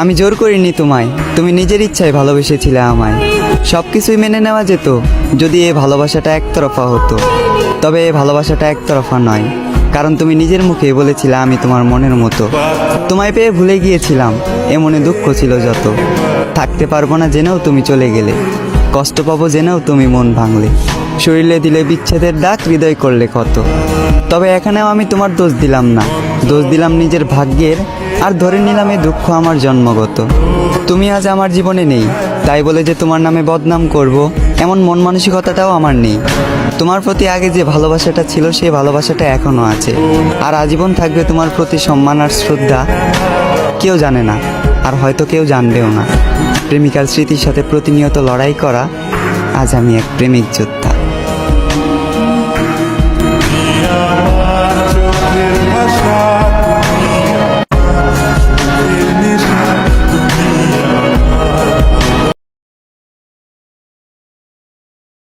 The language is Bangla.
আমি জোর করিনি তোমায়, তুমি নিজের ইচ্ছায় ভালোবেসেছিলে আমায়। সব কিছুই মেনে নেওয়া যেত যদি এই ভালোবাসাটা একতরফা হতো। তবে এই ভালোবাসাটা একতরফা নয়, কারণ তুমি নিজের মুখে বলেছিলে আমি তোমার মনের মতো। তোমায় পেয়ে ভুলে গিয়েছিলাম, এ মনে দুঃখ ছিল যত। থাকতে পারবো না জেনেও তুমি চলে গেলে, কষ্ট পাবো জেনেও তুমি মন ভাঙলে। শরীরে দিলে বিচ্ছেদের ডাক, হৃদয় করলে কত। তবে এখানেও আমি তোমার দোষ দিলাম না, দোষ দিলাম নিজের ভাগ্যের। আর ধরে নিলাম এই দুঃখ আমার জন্মগত। তুমি আজ আমার জীবনে নেই, তাই বলে যে তোমার নামে বদনাম করব এমন মন মানসিকতাটাও আমার নেই। তোমার প্রতি আগে যে ভালোবাসাটা ছিল সেই ভালোবাসাটা এখনও আছে, আর আজীবন থাকবে তোমার প্রতি সম্মান আর শ্রদ্ধা। কেউ জানে না, আর হয়তো কেউ জানবেও না। প্রেমিকার স্মৃতির সাথে প্রতিনিয়ত লড়াই করা, আজ আমি এক প্রেমিক যোদ্ধা।